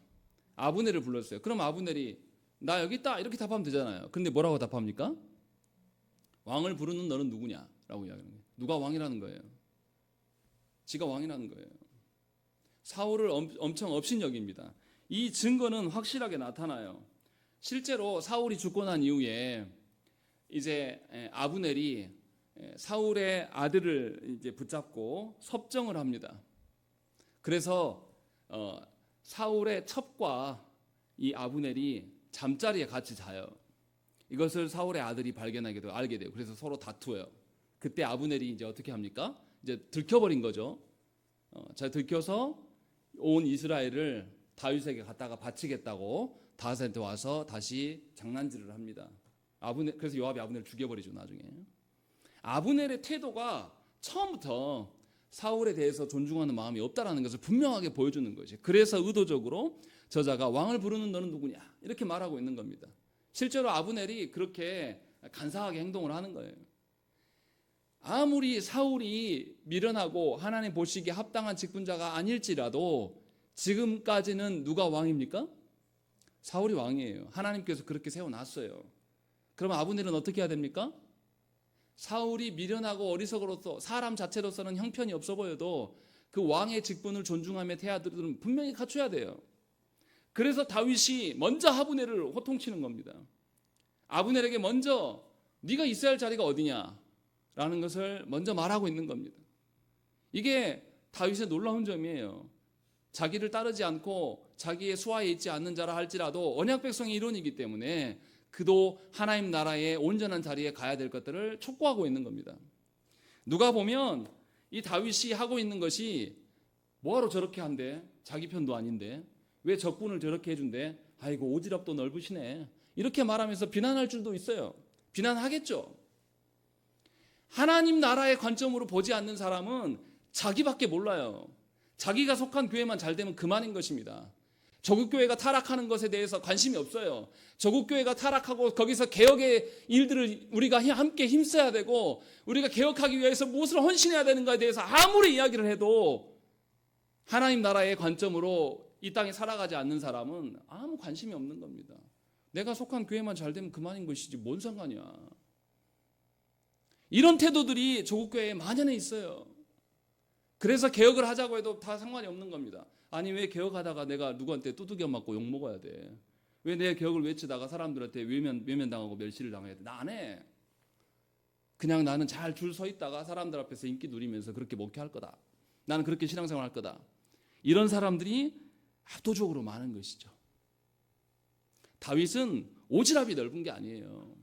아브넬을 불렀어요. 그럼 아브넬이 나 여기 있다 이렇게 답하면 되잖아요. 근데 뭐라고 답합니까? 왕을 부르는 너는 누구냐라고 이야기하는 거예요. 누가 왕이라는 거예요? 지가 왕이라는 거예요. 사울을 엄청 업신여깁니다. 이 증거는 확실하게 나타나요. 실제로 사울이 죽고 난 이후에 이제 아브넬이 사울의 아들을 이제 붙잡고 섭정을 합니다. 그래서 사울의 첩과 이 아브넬이 잠자리에 같이 자요. 이것을 사울의 아들이 알게 돼요. 그래서 서로 다투어요. 그때 아브넬이 이제 어떻게 합니까? 이제 들켜버린 거죠. 자, 들켜서 온 이스라엘을 다윗에게 갖다가 바치겠다고 다윗한테 와서 다시 장난질을 합니다. 그래서 요압이 아브넬을 죽여버리죠, 나중에. 아브넬의 태도가 처음부터 사울에 대해서 존중하는 마음이 없다라는 것을 분명하게 보여주는 거죠. 그래서 의도적으로 저자가 왕을 부르는 너는 누구냐 이렇게 말하고 있는 겁니다. 실제로 아브넬이 그렇게 간사하게 행동을 하는 거예요. 아무리 사울이 미련하고 하나님 보시기에 합당한 직분자가 아닐지라도 지금까지는 누가 왕입니까? 사울이 왕이에요. 하나님께서 그렇게 세워놨어요. 그럼 아브넬은 어떻게 해야 됩니까? 사울이 미련하고 어리석어로서 사람 자체로서는 형편이 없어 보여도 그 왕의 직분을 존중하며 태아들은 분명히 갖춰야 돼요. 그래서 다윗이 먼저 아브넬을 호통치는 겁니다. 아브넬에게 먼저 네가 있어야 할 자리가 어디냐라는 것을 먼저 말하고 있는 겁니다. 이게 다윗의 놀라운 점이에요. 자기를 따르지 않고 자기의 수하에 있지 않는 자라 할지라도 언약 백성의 일원이기 때문에 그도 하나님 나라의 온전한 자리에 가야 될 것들을 촉구하고 있는 겁니다. 누가 보면 이 다윗이 하고 있는 것이 뭐하러 저렇게 한대? 자기 편도 아닌데 왜 적군을 저렇게 해준대? 아이고 오지랖도 넓으시네. 이렇게 말하면서 비난할 줄도 있어요. 비난하겠죠. 하나님 나라의 관점으로 보지 않는 사람은 자기밖에 몰라요. 자기가 속한 교회만 잘 되면 그만인 것입니다. 조국 교회가 타락하는 것에 대해서 관심이 없어요. 조국 교회가 타락하고 거기서 개혁의 일들을 우리가 함께 힘써야 되고 우리가 개혁하기 위해서 무엇을 헌신해야 되는가에 대해서 아무리 이야기를 해도 하나님 나라의 관점으로 이 땅에 살아가지 않는 사람은 아무 관심이 없는 겁니다. 내가 속한 교회만 잘 되면 그만인 것이지 뭔 상관이야. 이런 태도들이 조국 교회에 만연해 있어요. 그래서 개혁을 하자고 해도 다 상관이 없는 겁니다. 아니 왜 개혁하다가 내가 누구한테 두들겨 맞고 욕먹어야 돼? 왜 내 개혁을 외치다가 사람들한테 외면당하고 멸시를 당해야 돼? 나 안 해. 그냥 나는 잘 줄 서 있다가 사람들 앞에서 인기 누리면서 그렇게 목회할 거다. 나는 그렇게 신앙생활 할 거다. 이런 사람들이 압도적으로 많은 것이죠. 다윗은 오지랖이 넓은 게 아니에요.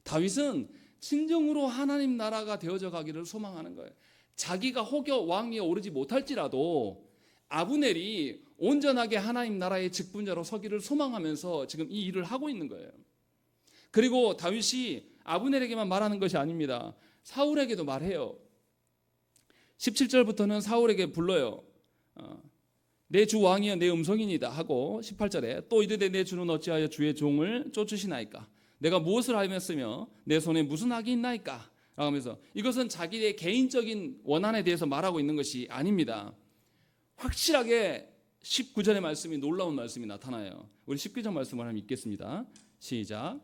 다윗은 진정으로 하나님 나라가 되어져 가기를 소망하는 거예요. 자기가 혹여 왕 위에 오르지 못할지라도 아브넬이 온전하게 하나님 나라의 직분자로 서기를 소망하면서 지금 이 일을 하고 있는 거예요. 그리고 다윗이 아브넬에게만 말하는 것이 아닙니다. 사울에게도 말해요. 17절부터는 사울에게 불러요. 내 주 왕이여 내 음성이니다 하고 18절에 또 이르되 내 주는 어찌하여 주의 종을 쫓으시나이까? 내가 무엇을 하였으며 내 손에 무슨 악이 있나이까? 하면서 이것은 자기의 개인적인 원한에 대해서 말하고 있는 것이 아닙니다. 확실하게 19절의 말씀이 놀라운 말씀이 나타나요. 우리 19절 말씀을 한번 읽겠습니다. 시작.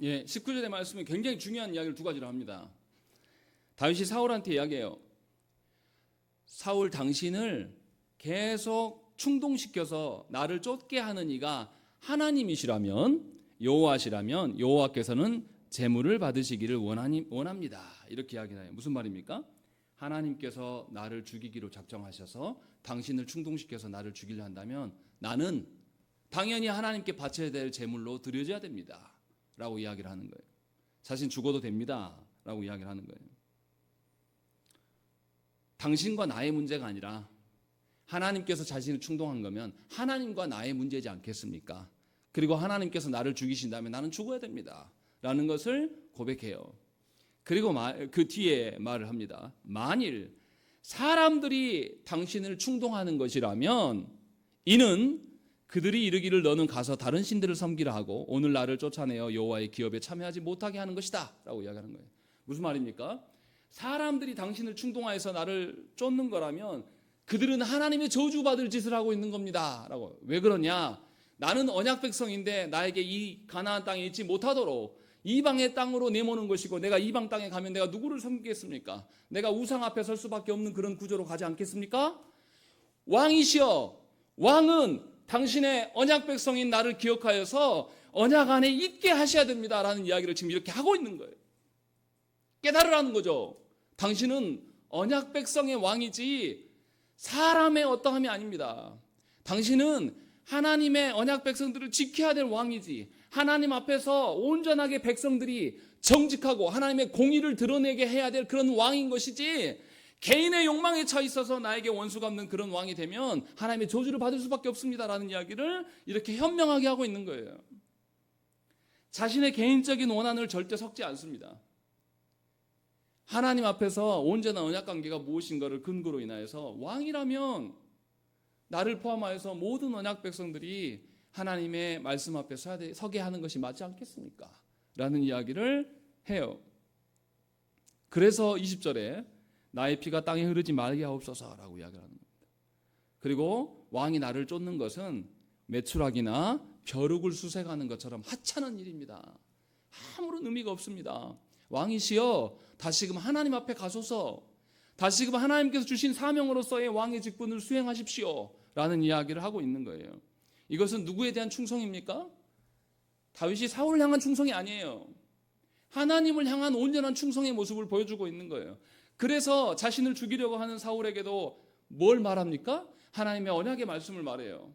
예, 19절의 말씀이 굉장히 중요한 이야기를 두 가지로 합니다. 다윗이 사울한테 이야기해요. 사울 당신을 계속 충동시켜서 나를 쫓게 하는 이가 하나님이시라면 여호와시라면 여호와께서는 재물을 받으시기를 원합니다. 이렇게 이야기해요. 무슨 말입니까? 하나님께서 나를 죽이기로 작정하셔서 당신을 충동시켜서 나를 죽이려 한다면 나는 당연히 하나님께 바쳐야 될 재물로 드려져야 됩니다. 라고 이야기를 하는 거예요. 자신 죽어도 됩니다. 라고 이야기를 하는 거예요. 당신과 나의 문제가 아니라 하나님께서 자신을 충동한 거면 하나님과 나의 문제지 않겠습니까? 그리고 하나님께서 나를 죽이신다면 나는 죽어야 됩니다. 라는 것을 고백해요. 그리고 그 뒤에 말을 합니다. 만일 사람들이 당신을 충동하는 것이라면 이는 그들이 이르기를 너는 가서 다른 신들을 섬기라 하고 오늘 나를 쫓아내어 여호와의 기업에 참여하지 못하게 하는 것이다 라고 이야기하는 거예요. 무슨 말입니까? 사람들이 당신을 충동하여서 나를 쫓는 거라면 그들은 하나님의 저주받을 짓을 하고 있는 겁니다 라고. 왜 그러냐? 나는 언약 백성인데 나에게 이 가나안 땅에 있지 못하도록 이방의 땅으로 내모는 것이고 내가 이방 땅에 가면 내가 누구를 섬기겠습니까? 내가 우상 앞에 설 수밖에 없는 그런 구조로 가지 않겠습니까? 왕이시여, 왕은 당신의 언약 백성인 나를 기억하여서 언약 안에 있게 하셔야 됩니다 라는 이야기를 지금 이렇게 하고 있는 거예요. 깨달으라는 거죠. 당신은 언약 백성의 왕이지 사람의 어떠함이 아닙니다. 당신은 하나님의 언약 백성들을 지켜야 될 왕이지 하나님 앞에서 온전하게 백성들이 정직하고 하나님의 공의를 드러내게 해야 될 그런 왕인 것이지 개인의 욕망에 차 있어서 나에게 원수 갚는 그런 왕이 되면 하나님의 저주를 받을 수밖에 없습니다라는 이야기를 이렇게 현명하게 하고 있는 거예요. 자신의 개인적인 원한을 절대 섞지 않습니다. 하나님 앞에서 온전한 언약관계가 무엇인가를 근거로 인하여서 왕이라면 나를 포함하여서 모든 언약 백성들이 하나님의 말씀 앞에 서게 하는 것이 맞지 않겠습니까? 라는 이야기를 해요. 그래서 20절에 나의 피가 땅에 흐르지 말게 하옵소서라고 이야기를 하는 겁니다. 그리고 왕이 나를 쫓는 것은 메추라기나 벼룩을 수색하는 것처럼 하찮은 일입니다. 아무런 의미가 없습니다. 왕이시여 다시금 하나님 앞에 가소서, 다시금 하나님께서 주신 사명으로서의 왕의 직분을 수행하십시오 라는 이야기를 하고 있는 거예요. 이것은 누구에 대한 충성입니까? 다윗이 사울을 향한 충성이 아니에요. 하나님을 향한 온전한 충성의 모습을 보여주고 있는 거예요. 그래서 자신을 죽이려고 하는 사울에게도 뭘 말합니까? 하나님의 언약의 말씀을 말해요.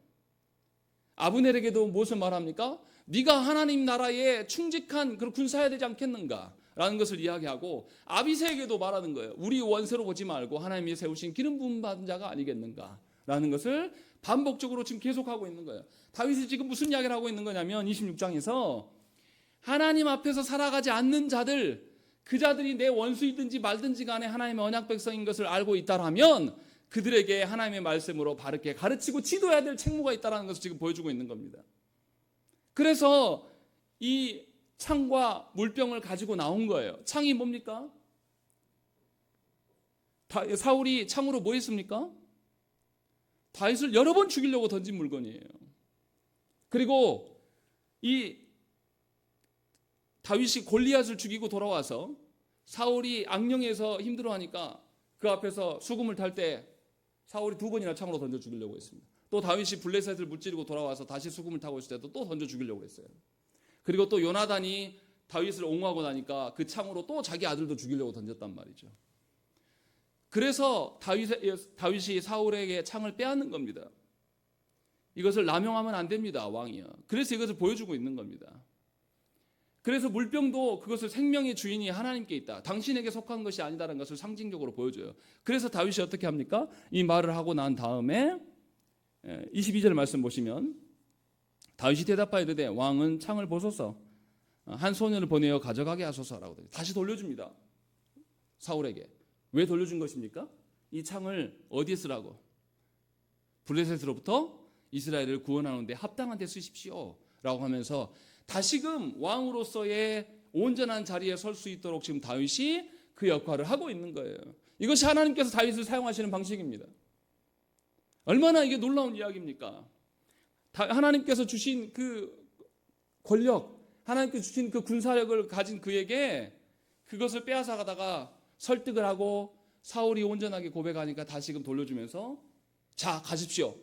아브넬에게도 무엇을 말합니까? 네가 하나님 나라에 충직한 그런 군사해야 되지 않겠는가? 라는 것을 이야기하고 아비새에게도 말하는 거예요. 우리 원수로 보지 말고 하나님이 세우신 기름 부음 받은 자가 아니겠는가? 라는 것을 반복적으로 지금 계속하고 있는 거예요. 다윗이 지금 무슨 이야기를 하고 있는 거냐면 26장에서 하나님 앞에서 살아가지 않는 자들, 그 자들이 내 원수이든지 말든지 간에 하나님의 언약 백성인 것을 알고 있다라면 그들에게 하나님의 말씀으로 바르게 가르치고 지도해야 될 책무가 있다는 것을 지금 보여주고 있는 겁니다. 그래서 이 창과 물병을 가지고 나온 거예요. 창이 뭡니까? 사울이 창으로 뭐 했습니까? 다윗을 여러 번 죽이려고 던진 물건이에요. 그리고 이 다윗이 골리앗을 죽이고 돌아와서 사울이 악령에서 힘들어하니까 그 앞에서 수금을 탈 때 사울이 2번이나 창으로 던져 죽이려고 했습니다. 또 다윗이 블레셋을 무찌르고 돌아와서 다시 수금을 타고 있을 때도 또 던져 죽이려고 했어요. 그리고 또 요나단이 다윗을 옹호하고 나니까 그 창으로 또 자기 아들도 죽이려고 던졌단 말이죠. 그래서 다윗이 사울에게 창을 빼앗는 겁니다. 이것을 남용하면 안 됩니다, 왕이요. 그래서 이것을 보여주고 있는 겁니다. 그래서 물병도 그것을 생명의 주인이 하나님께 있다, 당신에게 속한 것이 아니다라는 것을 상징적으로 보여줘요. 그래서 다윗이 어떻게 합니까? 이 말을 하고 난 다음에 22절 말씀 보시면 다윗이 대답하여 이르되 왕은 창을 보소서, 한 소년을 보내어 가져가게 하소서라고 다시 돌려줍니다. 사울에게. 왜 돌려준 것입니까? 이 창을 어디에 쓰라고? 블레셋으로부터 이스라엘을 구원하는 데 합당한 데 쓰십시오 라고 하면서 다시금 왕으로서의 온전한 자리에 설 수 있도록 지금 다윗이 그 역할을 하고 있는 거예요. 이것이 하나님께서 다윗을 사용하시는 방식입니다. 얼마나 이게 놀라운 이야기입니까? 하나님께서 주신 그 권력, 하나님께서 주신 그 군사력을 가진 그에게 그것을 빼앗아 가다가 설득을 하고 사울이 온전하게 고백하니까 다시금 돌려주면서 자 가십시오,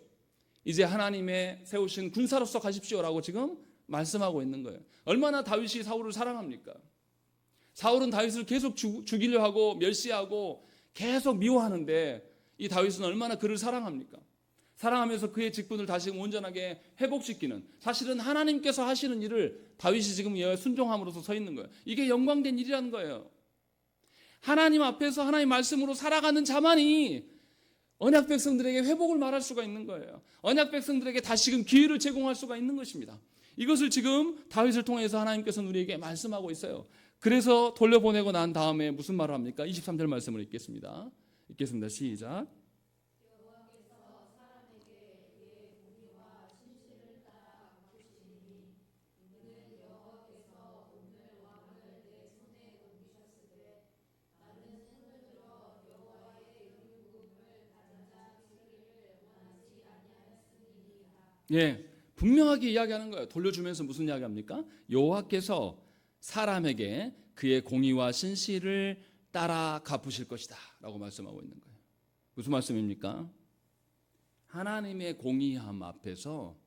이제 하나님의 세우신 군사로서 가십시오라고 지금 말씀하고 있는 거예요. 얼마나 다윗이 사울을 사랑합니까? 사울은 다윗을 계속 죽이려 하고 멸시하고 계속 미워하는데 이 다윗은 얼마나 그를 사랑합니까? 사랑하면서 그의 직분을 다시금 온전하게 회복시키는, 사실은 하나님께서 하시는 일을 다윗이 지금 순종함으로써 서 있는 거예요. 이게 영광된 일이라는 거예요. 하나님 앞에서 하나님 말씀으로 살아가는 자만이 언약 백성들에게 회복을 말할 수가 있는 거예요. 언약 백성들에게 다시금 기회를 제공할 수가 있는 것입니다. 이것을 지금 다윗을 통해서 하나님께서는 우리에게 말씀하고 있어요. 그래서 돌려보내고 난 다음에 무슨 말을 합니까? 23절 말씀을 읽겠습니다. 시작. 예, 분명하게 이야기하는 거예요. 돌려주면서 무슨 이야기합니까? 여호와께서 사람에게 그의 공의와 신실을 따라 갚으실 것이다 라고 말씀하고 있는 거예요. 무슨 말씀입니까? 하나님의 공의함 앞에서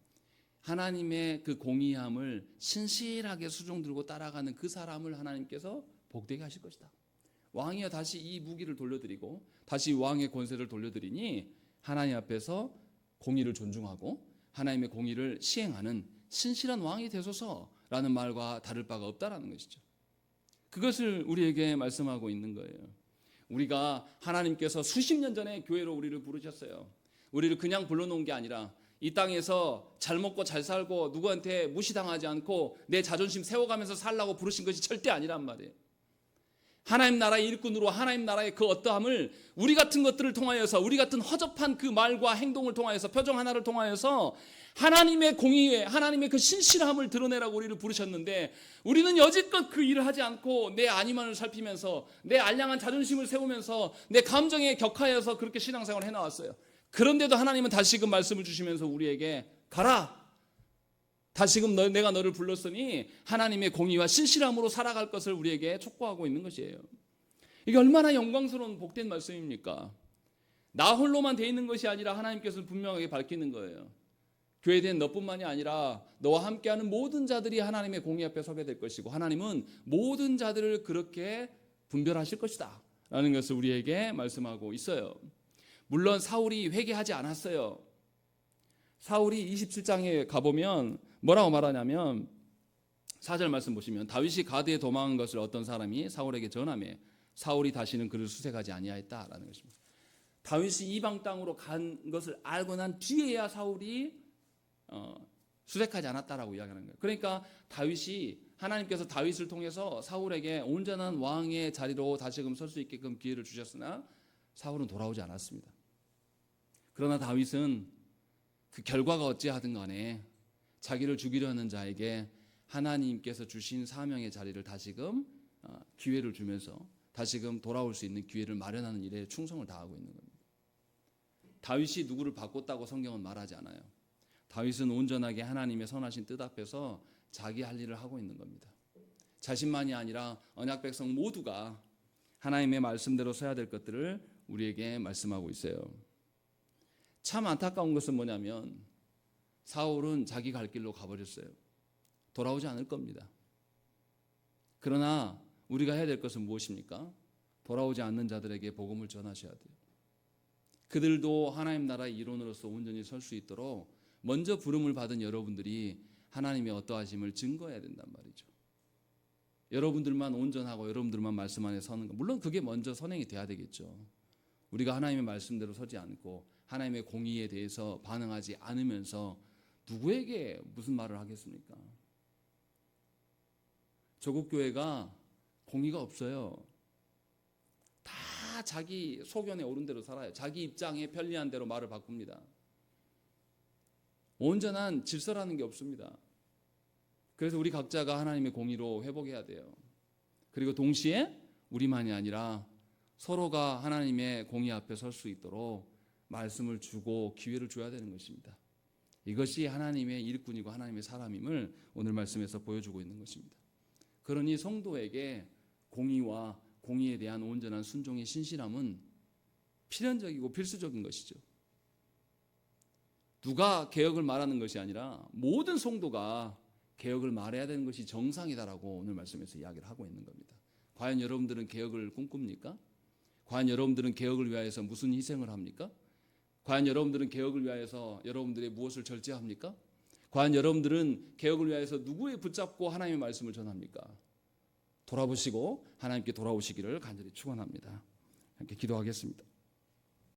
하나님의 그 공의함을 신실하게 수종 들고 따라가는 그 사람을 하나님께서 복되게 하실 것이다. 왕이여 다시 이 무기를 돌려드리고 다시 왕의 권세를 돌려드리니 하나님 앞에서 공의를 존중하고 하나님의 공의를 시행하는 신실한 왕이 되소서라는 말과 다를 바가 없다라는 것이죠. 그것을 우리에게 말씀하고 있는 거예요. 우리가 하나님께서 수십 년 전에 교회로 우리를 부르셨어요. 우리를 그냥 불러놓은 게 아니라 이 땅에서 잘 먹고 잘 살고 누구한테 무시당하지 않고 내 자존심 세워가면서 살라고 부르신 것이 절대 아니란 말이에요. 하나님 나라의 일꾼으로 하나님 나라의 그 어떠함을 우리 같은 것들을 통하여서, 우리 같은 허접한 그 말과 행동을 통하여서, 표정 하나를 통하여서 하나님의 공의에, 하나님의 그 신실함을 드러내라고 우리를 부르셨는데, 우리는 여지껏 그 일을 하지 않고 내 안위만을 살피면서, 내 알량한 자존심을 세우면서, 내 감정에 격하여서 그렇게 신앙생활을 해나왔어요. 그런데도 하나님은 다시금 말씀을 주시면서 우리에게 가라, 다시금 내가 너를 불렀으니 하나님의 공의와 신실함으로 살아갈 것을 우리에게 촉구하고 있는 것이에요. 이게 얼마나 영광스러운 복된 말씀입니까? 나 홀로만 돼 있는 것이 아니라 하나님께서 분명하게 밝히는 거예요. 교회된 너뿐만이 아니라 너와 함께하는 모든 자들이 하나님의 공의 앞에 서게 될 것이고, 하나님은 모든 자들을 그렇게 분별하실 것이다 라는 것을 우리에게 말씀하고 있어요. 물론 사울이 회개하지 않았어요. 사울이 27장에 가보면 뭐라고 말하냐면, 4절 말씀 보시면 다윗이 가드에 도망한 것을 어떤 사람이 사울에게 전하매 사울이 다시는 그를 수색하지 아니하였다라는 것입니다. 다윗이 이방 땅으로 간 것을 알고 난 뒤에야 사울이 수색하지 않았다라고 이야기하는 거예요. 그러니까 다윗이, 하나님께서 다윗을 통해서 사울에게 온전한 왕의 자리로 다시금 설 수 있게끔 기회를 주셨으나 사울은 돌아오지 않았습니다. 그러나 다윗은 그 결과가 어찌하든 간에 자기를 죽이려 하는 자에게 하나님께서 주신 사명의 자리를 다시금 기회를 주면서 다시금 돌아올 수 있는 기회를 마련하는 일에 충성을 다하고 있는 겁니다. 다윗이 누구를 바꿨다고 성경은 말하지 않아요. 다윗은 온전하게 하나님의 선하신 뜻 앞에서 자기 할 일을 하고 있는 겁니다. 자신만이 아니라 언약 백성 모두가 하나님의 말씀대로 서야 될 것들을 우리에게 말씀하고 있어요. 참 안타까운 것은 뭐냐면 사울은 자기 갈 길로 가버렸어요. 돌아오지 않을 겁니다. 그러나 우리가 해야 될 것은 무엇입니까? 돌아오지 않는 자들에게 복음을 전하셔야 돼요. 그들도 하나님 나라의 일원으로서 온전히 설 수 있도록 먼저 부름을 받은 여러분들이 하나님의 어떠하심을 증거해야 된단 말이죠. 여러분들만 온전하고 여러분들만 말씀 안에 서는 것, 물론 그게 먼저 선행이 돼야 되겠죠. 우리가 하나님의 말씀대로 서지 않고 하나님의 공의에 대해서 반응하지 않으면서 누구에게 무슨 말을 하겠습니까? 조국 교회가 공의가 없어요. 다 자기 소견에 옳은 대로 살아요. 자기 입장에 편리한 대로 말을 바꿉니다. 온전한 질서라는 게 없습니다. 그래서 우리 각자가 하나님의 공의로 회복해야 돼요. 그리고 동시에 우리만이 아니라 서로가 하나님의 공의 앞에 설 수 있도록 말씀을 주고 기회를 줘야 되는 것입니다. 이것이 하나님의 일꾼이고 하나님의 사람임을 오늘 말씀에서 보여주고 있는 것입니다. 그러니 성도에게 공의와 공의에 대한 온전한 순종의 신실함은 필연적이고 필수적인 것이죠. 누가 개혁을 말하는 것이 아니라 모든 성도가 개혁을 말해야 되는 것이 정상이다라고 오늘 말씀에서 이야기를 하고 있는 겁니다. 과연 여러분들은 개혁을 꿈꿉니까? 과연 여러분들은 개혁을 위하여서 무슨 희생을 합니까? 과연 여러분들은 개혁을 위하여서 여러분들의 무엇을 절제합니까? 과연 여러분들은 개혁을 위하여서 누구에 붙잡고 하나님의 말씀을 전합니까? 돌아보시고 하나님께 돌아오시기를 간절히 축원합니다. 함께 기도하겠습니다.